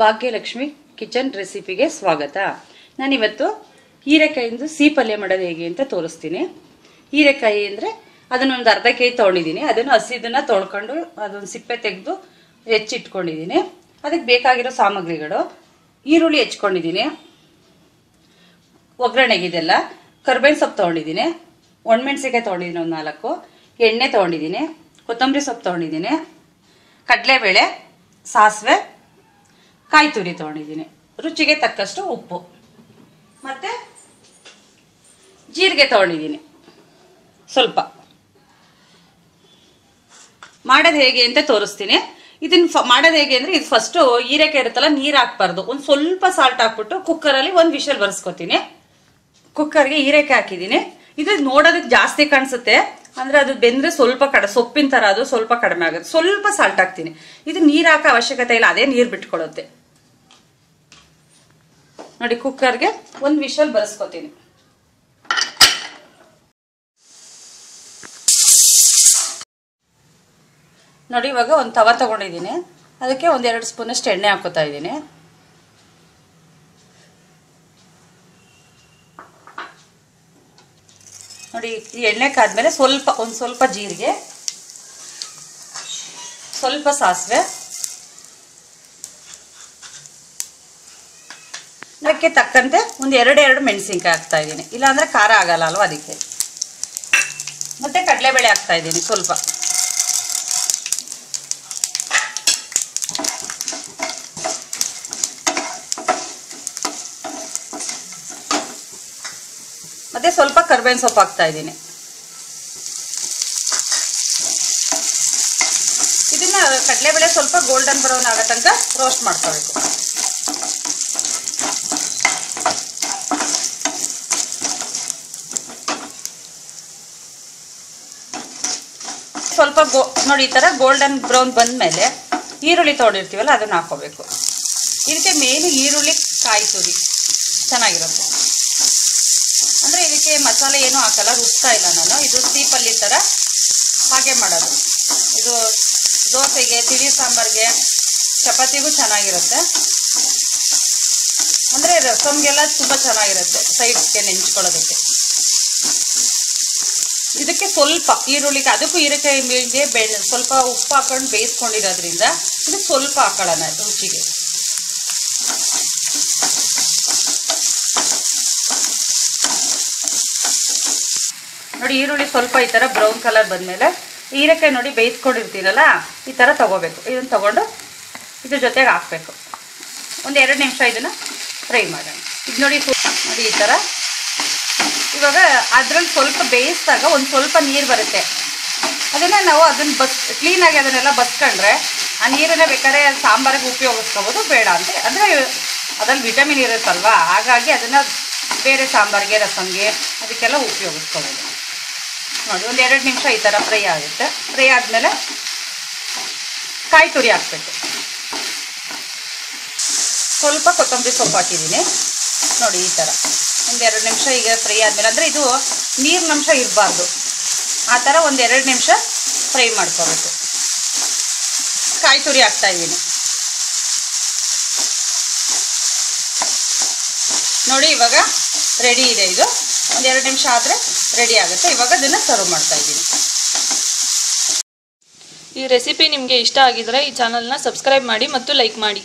Bhagyalakshmi kitchen ರೆಸಿಪಿಗೆ ಸ್ವಾಗತ. ನಾನಿವತ್ತು ಹೀರೆಕಾಯಿಂದ ಸಿಹಿ ಪಲ್ಯ ಮಾಡೋದು ಹೇಗೆ ಅಂತ ತೋರಿಸ್ತೀನಿ. ಹೀರೆಕಾಯಿ ಅಂದರೆ ಅದನ್ನೊಂದು ಅರ್ಧ ಕೆಜಿ ತೊಗೊಂಡಿದ್ದೀನಿ. ಅದನ್ನು ಹಸಿದನ್ನು ತೊಳ್ಕೊಂಡು ಅದೊಂದು ಸಿಪ್ಪೆ ತೆಗೆದು ಹೆಚ್ಚಿಟ್ಕೊಂಡಿದ್ದೀನಿ. ಅದಕ್ಕೆ ಬೇಕಾಗಿರೋ ಸಾಮಗ್ರಿಗಳು: ಈರುಳ್ಳಿ ಹೆಚ್ಕೊಂಡಿದ್ದೀನಿ, ಒಗ್ಗರಣೆಗಿದೆಲ್ಲ ಕರ್ಬೇವಿನ ಸೊಪ್ಪು ತೊಗೊಂಡಿದ್ದೀನಿ, ಒಣಮೆಣಸಿಕಾಯಿ ತೊಗೊಂಡಿದ್ದೀನಿ, ಒಂದು 4 ಎಣ್ಣೆ ತೊಗೊಂಡಿದ್ದೀನಿ, ಕೊತ್ತಂಬರಿ ಸೊಪ್ಪು ತೊಗೊಂಡಿದ್ದೀನಿ, ಕಡಲೆಬೇಳೆ, ಸಾಸಿವೆ, ಕಾಯಿ ತುರಿ ತೊಗೊಂಡಿದ್ದೀನಿ, ರುಚಿಗೆ ತಕ್ಕಷ್ಟು ಉಪ್ಪು ಮತ್ತು ಜೀರಿಗೆ ತೊಗೊಂಡಿದ್ದೀನಿ ಸ್ವಲ್ಪ. ಮಾಡೋದು ಹೇಗೆ ಅಂತ ತೋರಿಸ್ತೀನಿ. ಇದನ್ನು ಮಾಡೋದು ಹೇಗೆ ಅಂದರೆ, ಇದು ಫಸ್ಟು ಹೀರೆಕಾಯಿ ಇರುತ್ತಲ್ಲ, ನೀರು ಹಾಕ್ಬಾರ್ದು. ಒಂದು ಸ್ವಲ್ಪ ಸಾಲ್ಟ್ ಹಾಕ್ಬಿಟ್ಟು ಕುಕ್ಕರಲ್ಲಿ ಒಂದು ವಿಷಲ್ ಬರ್ಸ್ಕೊತೀನಿ. ಕುಕ್ಕರ್ಗೆ ಹೀರೆಕಾಯಿ ಹಾಕಿದ್ದೀನಿ. ಇದು ನೋಡೋದಕ್ಕೆ ಜಾಸ್ತಿ ಕಾಣಿಸುತ್ತೆ, ಅಂದರೆ ಅದು ಬೆಂದರೆ ಸ್ವಲ್ಪ ಸೊಪ್ಪಿನ ಥರ ಅದು ಸ್ವಲ್ಪ ಕಡಿಮೆ ಆಗುತ್ತೆ. ಸ್ವಲ್ಪ ಸಾಲ್ಟ್ ಹಾಕ್ತೀನಿ. ಇದು ನೀರು ಹಾಕೋ ಅವಶ್ಯಕತೆ ಇಲ್ಲ, ಅದೇ ನೀರು ಬಿಟ್ಕೊಳ್ಳುತ್ತೆ. ನೋಡಿ, ಕುಕ್ಕರ್ಗೆ ಒಂದು ವಿಷಲ್ ಬರ್ಸ್ಕೊತೀನಿ. ನೋಡಿ, ಇವಾಗ ಒಂದು ತವ ತಗೊಂಡಿದ್ದೀನಿ. ಅದಕ್ಕೆ 1-2 ಸ್ಪೂನಷ್ಟು ಎಣ್ಣೆ ಹಾಕೋತಾ ಇದ್ದೀನಿ. ನೋಡಿ, ಈ ಎಣ್ಣೆ ಕಾದ್ಮೇಲೆ ಒಂದು ಸ್ವಲ್ಪ ಜೀರಿಗೆ, ಸ್ವಲ್ಪ ಸಾಸಿವೆ, ಅದಕ್ಕೆ ತಕ್ಕಂತೆ ಒಂದು 2 ಮೆಣಸಿನ್ಕಾಯಿ ಹಾಕ್ತಾ ಇದ್ದೀನಿ. ಇಲ್ಲಾಂದರೆ ಖಾರ ಆಗಲ್ಲ ಅಲ್ವ, ಅದಕ್ಕೆ. ಮತ್ತು ಕಡಲೆಬೇಳೆ ಹಾಕ್ತಾ ಇದ್ದೀನಿ ಸ್ವಲ್ಪ. ಮತ್ತು ಸ್ವಲ್ಪ ಕರ್ಬೇವಿನ ಸೊಪ್ಪು ಹಾಕ್ತಾ ಇದ್ದೀನಿ. ಇದನ್ನ ಕಡಲೆಬೇಳೆ ಸ್ವಲ್ಪ ಗೋಲ್ಡನ್ ಬ್ರೌನ್ ಆಗೋ ತನಕ ರೋಸ್ಟ್ ಮಾಡ್ಕೋಬೇಕು. ಸ್ವಲ್ಪ ನೋಡಿ, ಈ ಥರ ಗೋಲ್ಡನ್ ಬ್ರೌನ್ ಬಂದಮೇಲೆ ಈರುಳ್ಳಿ ತೊಗೊಂಡಿರ್ತೀವಲ್ಲ ಅದನ್ನು ಹಾಕೋಬೇಕು. ಇದಕ್ಕೆ ಮೇನು ಈರುಳ್ಳಿ, ಕಾಯಿ ತುರಿ ಚೆನ್ನಾಗಿರುತ್ತೆ. ಅಂದರೆ ಇದಕ್ಕೆ ಮಸಾಲೆ ಏನೂ ಹಾಕಲ್ಲ, ರುಬ್ತಾ ಇಲ್ಲ ನಾನು. ಇದು ಸಿಹಿ ಪಲ್ಯ ಥರ ಹಾಗೆ ಮಾಡೋದು. ಇದು ದೋಸೆಗೆ, ತಿಳಿ ಸಾಂಬಾರಿಗೆ, ಚಪಾತಿಗೂ ಚೆನ್ನಾಗಿರುತ್ತೆ. ಅಂದರೆ ರಸಮ್ಗೆಲ್ಲ ತುಂಬ ಚೆನ್ನಾಗಿರುತ್ತೆ, ಸೈಡ್ಗೆ ನೆಂಚ್ಕೊಳ್ಳೋದಕ್ಕೆ. ಇದಕ್ಕೆ ಸ್ವಲ್ಪ ಈರುಳ್ಳಿಗೆ, ಅದಕ್ಕೂ ಹೀರೆಕಾಯಿಗೆ ಸ್ವಲ್ಪ ಉಪ್ಪು ಹಾಕೊಂಡು ಬೇಯಿಸ್ಕೊಂಡಿರೋದ್ರಿಂದ ಇದು ಸ್ವಲ್ಪ ಹಾಕೊಳ್ಳೋಣ ರುಚಿಗೆ. ನೋಡಿ, ಈರುಳ್ಳಿ ಸ್ವಲ್ಪ ಈ ಥರ ಬ್ರೌನ್ ಕಲರ್ ಬಂದಮೇಲೆ ಹೀರೆಕಾಯಿ ನೋಡಿ ಬೇಯಿಸ್ಕೊಂಡಿರ್ತೀರಲ್ಲ, ಈ ಥರ ತೊಗೋಬೇಕು. ಇದನ್ನು ತೊಗೊಂಡು ಇದ್ರ ಜೊತೆಗೆ ಹಾಕಬೇಕು. ಒಂದು 2 ನಿಮಿಷ ಇದನ್ನು ಫ್ರೈ ಮಾಡೋಣ. ಇದು ನೋಡಿ ಈ ಥರ. ಇವಾಗ ಅದ್ರಲ್ಲಿ ಸ್ವಲ್ಪ ಬೇಯಿಸಿದಾಗ ಒಂದು ಸ್ವಲ್ಪ ನೀರು ಬರುತ್ತೆ. ಅದನ್ನು ನಾವು ಕ್ಲೀನಾಗಿ ಅದನ್ನೆಲ್ಲ ಬಸ್ಕೊಂಡ್ರೆ ಆ ನೀರನ್ನೇ ಬೇಕಾದ್ರೆ ಸಾಂಬಾರಿಗೆ ಉಪಯೋಗಿಸ್ಕೋಬೋದು. ಬೇಡ ಅಂದರೆ ಅದ್ರಲ್ಲಿ ವಿಟಮಿನ್ ಇರುತ್ತಲ್ವ, ಹಾಗಾಗಿ ಅದನ್ನು ಬೇರೆ ಸಾಂಬಾರಿಗೆ, ರಸಮ್ಗೆ ಅದಕ್ಕೆಲ್ಲ ಉಪಯೋಗಿಸ್ಕೋಬೋದು. ನೋಡಿ, ಒಂದು 2 ನಿಮಿಷ ಈ ಥರ ಫ್ರೈ ಆಗುತ್ತೆ. ಫ್ರೈ ಆದಮೇಲೆ ಕಾಯಿ ತುರಿ ಹಾಕಬೇಕು. ಸ್ವಲ್ಪ ಕೊತ್ತಂಬರಿ ಸೊಪ್ಪು ಹಾಕಿದ್ದೀನಿ. ನೋಡಿ, ಈ ಥರ ಒಂದು 2 ನಿಮಿಷ ಈಗ ಫ್ರೈ ಆದಮೇಲೆ, ಅಂದರೆ ಇದು ನೀರಿನಂಶ ಇರಬಾರ್ದು, ಆ ಥರ ಒಂದು 2 ನಿಮಿಷ ಫ್ರೈ ಮಾಡ್ಕೋಬೇಕು. ಕಾಯಿ ತುರಿ ಹಾಕ್ತಾಯಿದ್ದೀನಿ. ನೋಡಿ, ಇವಾಗ ರೆಡಿ ಇದೆ. ಇದು ಒಂದು 2 ನಿಮಿಷ ಆದರೆ ರೆಡಿ ಆಗುತ್ತೆ. ಇವಾಗ ಅದನ್ನು ಸರ್ವ್ ಮಾಡ್ತಾಯಿದ್ದೀನಿ. ಈ ರೆಸಿಪಿ ನಿಮಗೆ ಇಷ್ಟ ಆಗಿದ್ರೆ ಈ ಚಾನಲ್ನ ಸಬ್ಸ್ಕ್ರೈಬ್ ಮಾಡಿ ಮತ್ತು ಲೈಕ್ ಮಾಡಿ.